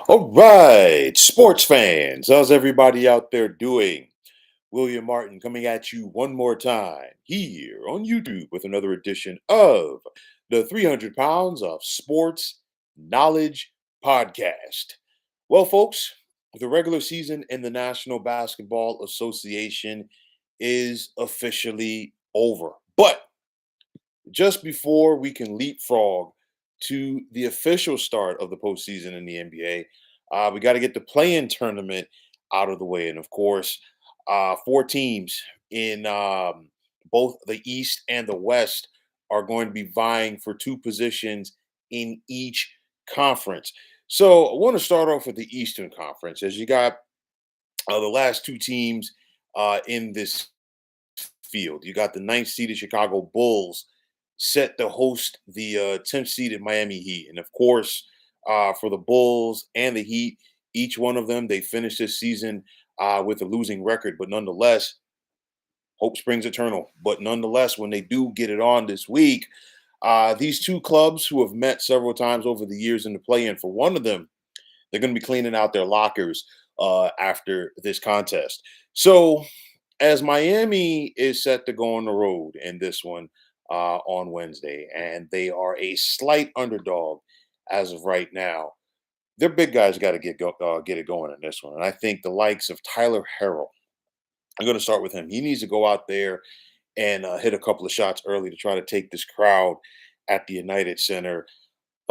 All right, sports fans, how's everybody out there doing? William Martin coming at you one more time here on YouTube with another edition of the 300 Pounds of Sports Knowledge Podcast. Well, folks, the regular season in the National Basketball Association is officially over. But just before we can leapfrog to the official start of the postseason in the NBA, we got to get the play-in tournament out of the way, and of course, four teams in both the East and the West are going to be vying for two positions in each conference. So I want to start off with the Eastern Conference, as you got the last two teams in this field. You got the ninth seeded Chicago Bulls set to host the 10th seeded Miami Heat. And of course, for the Bulls and the Heat, each one of them, they finished this season with a losing record. But nonetheless, hope springs eternal. But nonetheless, when they do get it on this week, these two clubs who have met several times over the years in the play in, for one of them, they're going to be cleaning out their lockers after this contest. So, as Miami is set to go on the road in this one on Wednesday, and they are a slight underdog as of right now, their big guys got to get it going in this one. And I think the likes of Tyler Harrell, I'm going to start with him. He needs to go out there and hit a couple of shots early to try to take this crowd at the United Center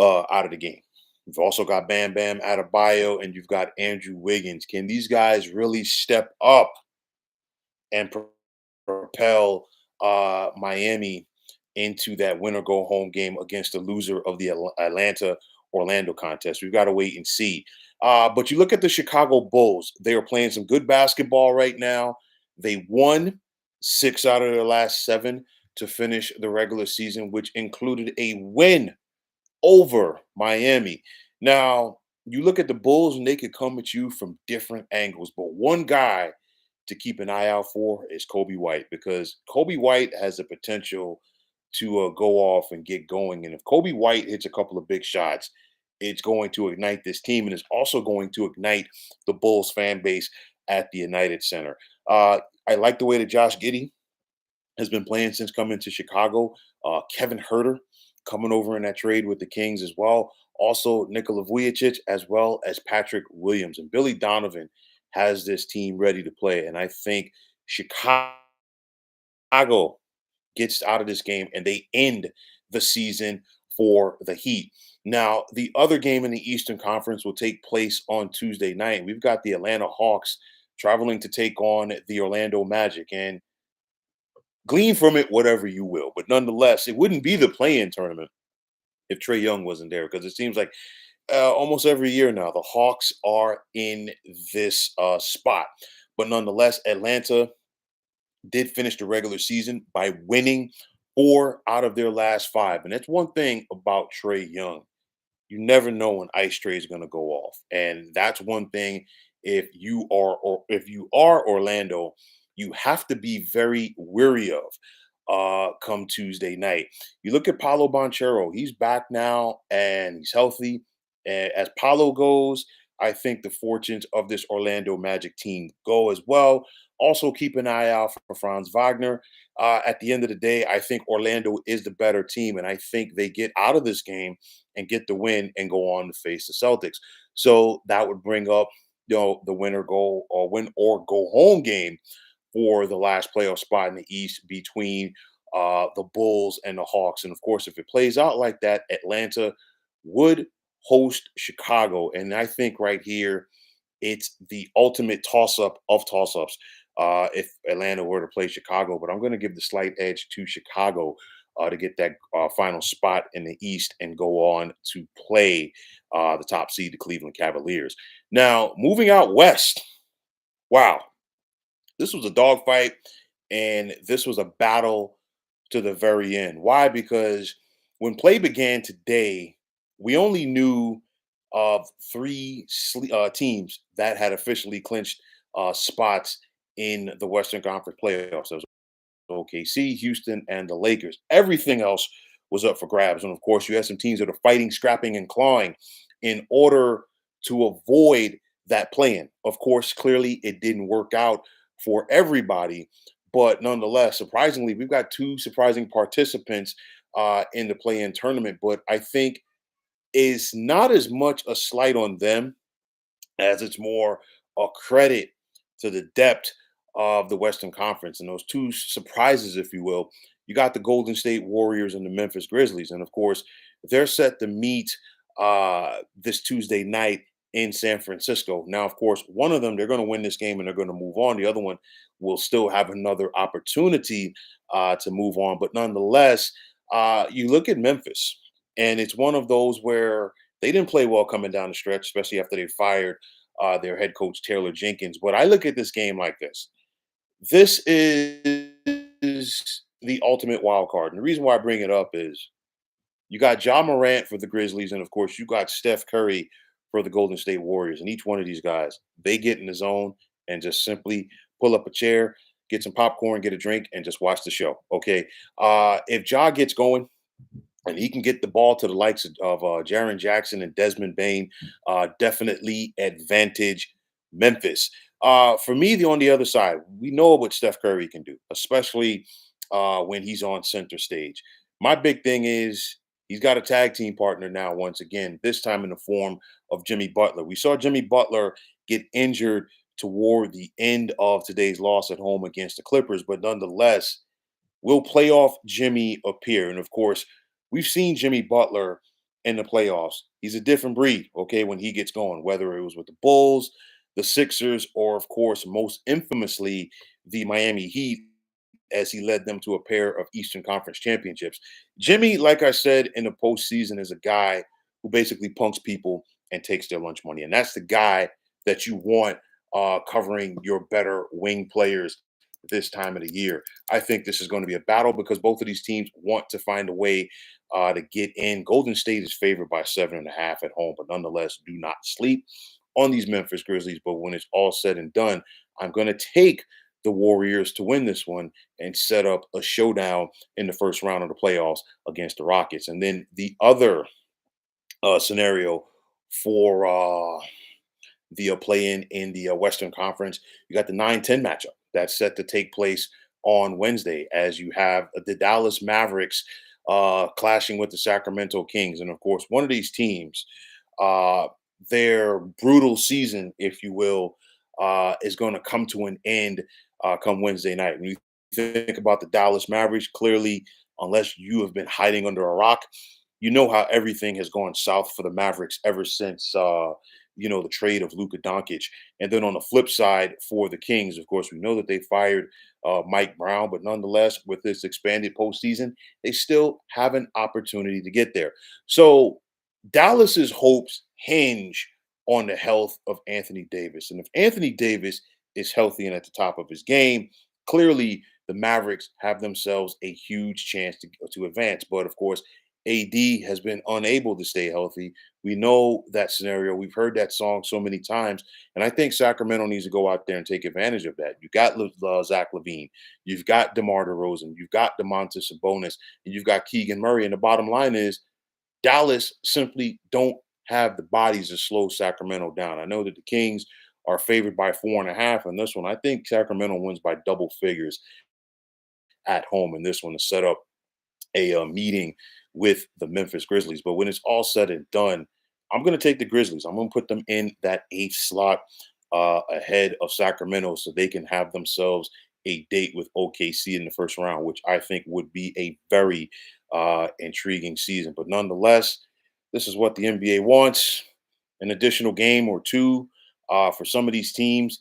out of the game. You've also got Bam Bam Adebayo and you've got Andrew Wiggins. Can these guys really step up and propel Miami into that win or go home game against the loser of the Atlanta Orlando contest? We've got to wait and see. But you look at the Chicago Bulls, they are playing some good basketball right now. They won six out of their last seven to finish the regular season, which included a win over Miami. Now, you look at the Bulls and they could come at you from different angles, but one guy to keep an eye out for is Kobe White, because Kobe White has the potential to go off and get going. And if Kobe White hits a couple of big shots, it's going to ignite this team and it's also going to ignite the Bulls fan base at the United Center. I like the way that Josh Giddey has been playing since coming to Chicago. Kevin Herter coming over in that trade with the Kings as well. Also, Nikola Vujacic as well as Patrick Williams. And Billy Donovan has this team ready to play. And I think Chicago gets out of this game and they end the season for the Heat. Now, the other game in the Eastern Conference will take place on Tuesday night. We've got the Atlanta Hawks traveling to take on the Orlando Magic. And glean from it whatever you will. But nonetheless, it wouldn't be the play-in tournament if Trey Young wasn't there, because it seems like almost every year now the Hawks are in this spot. But nonetheless, Atlanta did finish the regular season by winning four out of their last five. And that's one thing about Trey Young. You never know when Ice Trey is going to go off. And that's one thing, if you are Orlando, you have to be very weary of come Tuesday night. You look at Paulo Banchero, he's back now and he's healthy. And as Paulo goes, I think the fortunes of this Orlando Magic team go as well. Also, keep an eye out for Franz Wagner. At the end of the day, I think Orlando is the better team, and I think they get out of this game and get the win and go on to face the Celtics. So that would bring up, the winner go or win or go home game for the last playoff spot in the East between the Bulls and the Hawks. And of course, if it plays out like that, Atlanta would host Chicago. And I think right here, it's the ultimate toss up of toss ups if Atlanta were to play Chicago. But I'm going to give the slight edge to Chicago to get that final spot in the East and go on to play the top seed, the Cleveland Cavaliers. Now, moving out west, wow, this was a dogfight and this was a battle to the very end. Why? Because when play began today, we only knew of three teams that had officially clinched spots in the Western Conference playoffs. There was OKC, Houston, and the Lakers. Everything else was up for grabs. And of course, you had some teams that are fighting, scrapping, and clawing in order to avoid that plan. Of course, clearly it didn't work out for everybody, but nonetheless, surprisingly, we've got two surprising participants in the play-in tournament. But I think is not as much a slight on them as it's more a credit to the depth of the Western Conference and those two surprises, if you will. You got the Golden State Warriors and the Memphis Grizzlies, and of course, they're set to meet this Tuesday night in San Francisco. Now, of course, one of them they're going to win this game and they're going to move on. The other one will still have another opportunity to move on, but nonetheless, you look at Memphis, and it's one of those where they didn't play well coming down the stretch, especially after they fired their head coach Taylor Jenkins. But I look at this game like this: this is the ultimate wild card, and the reason why I bring it up is you got Ja Morant for the Grizzlies, and of course you got Steph Curry for the Golden State Warriors. And each one of these guys, they get in the zone and just simply pull up a chair, get some popcorn, get a drink, and just watch the show. Okay, if Ja gets going and he can get the ball to the likes of Jaren Jackson and Desmond Bain, definitely advantage Memphis. For me, on the other side, we know what Steph Curry can do, especially when he's on center stage. My big thing is he's got a tag team partner now, once again, this time in the form of Jimmy Butler. We saw Jimmy Butler get injured toward the end of today's loss at home against the Clippers, but nonetheless, will playoff Jimmy appear? And of course, we've seen Jimmy Butler in the playoffs. He's a different breed, okay, when he gets going, whether it was with the Bulls, the Sixers, or of course, most infamously, the Miami Heat, as he led them to a pair of Eastern Conference championships. Jimmy, like I said, in the postseason is a guy who basically punks people and takes their lunch money. And that's the guy that you want covering your better wing players this time of the year. I think this is going to be a battle because both of these teams want to find a way to get in. Golden State is favored by 7.5 at home, but nonetheless, do not sleep on these Memphis Grizzlies. But when it's all said and done, I'm going to take the Warriors to win this one and set up a showdown in the first round of the playoffs against the Rockets. And then the other scenario for the play in the Western Conference. You got the 9-10 matchup that's set to take place on Wednesday as you have the Dallas Mavericks clashing with the Sacramento Kings. And of course, one of these teams, uh, their brutal season, if you will, is going to come to an end come Wednesday night. When you think about the Dallas Mavericks, clearly, unless you have been hiding under a rock, you know how everything has gone south for the Mavericks ever since the trade of Luka Doncic. And then on the flip side for the Kings, of course, we know that they fired Mike Brown, but nonetheless, with this expanded postseason, they still have an opportunity to get there. So Dallas's hopes hinge on the health of Anthony Davis. And if Anthony Davis is healthy and at the top of his game, clearly the Mavericks have themselves a huge chance to advance. But of course, AD has been unable to stay healthy. We know that scenario. We've heard that song so many times. And I think Sacramento needs to go out there and take advantage of that. You got Zach Levine. You've got DeMar DeRozan. You've got DeMontis Sabonis. And you've got Keegan Murray. And the bottom line is Dallas simply don't have the bodies to slow Sacramento down. I know that the Kings are favored by 4.5 in this one. I think Sacramento wins by double figures at home in this one to set up a meeting with the Memphis Grizzlies. But when it's all said and done, I'm going to take the Grizzlies. I'm going to put them in that eighth slot ahead of Sacramento so they can have themselves a date with OKC in the first round, which I think would be a very intriguing season. But nonetheless, this is what the NBA wants: an additional game or two for some of these teams,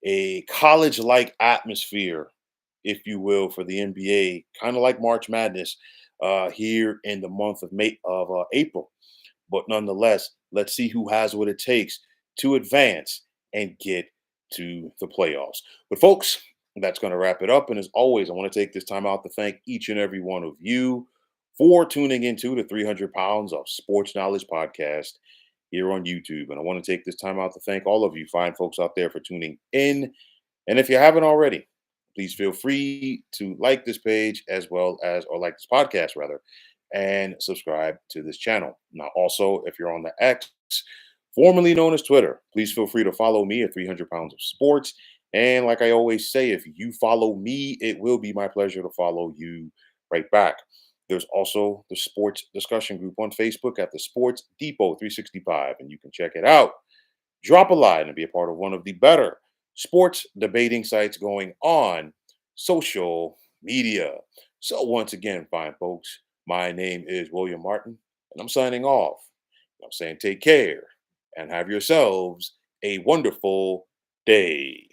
a college like atmosphere, if you will, for the NBA, kind of like March Madness here in the month of April. But nonetheless, let's see who has what it takes to advance and get to the playoffs. But folks, that's going to wrap it up. And as always, I want to take this time out to thank each and every one of you for tuning into the 300 Pounds of Sports Knowledge podcast here on YouTube. And I want to take this time out to thank all of you fine folks out there for tuning in. And if you haven't already, please feel free to like this page as well as, or like this podcast rather, and subscribe to this channel. Now, also, if you're on the X, formerly known as Twitter. Please feel free to follow me at 300 Pounds of Sports. And like I always say, if you follow me, it will be my pleasure to follow you right back. There's also the sports discussion group on Facebook at the Sports Depot 365, and you can check it out. Drop a line and be a part of one of the better sports debating sites going on social media. So, once again, fine folks, my name is William Martin, and I'm signing off. I'm saying take care and have yourselves a wonderful day.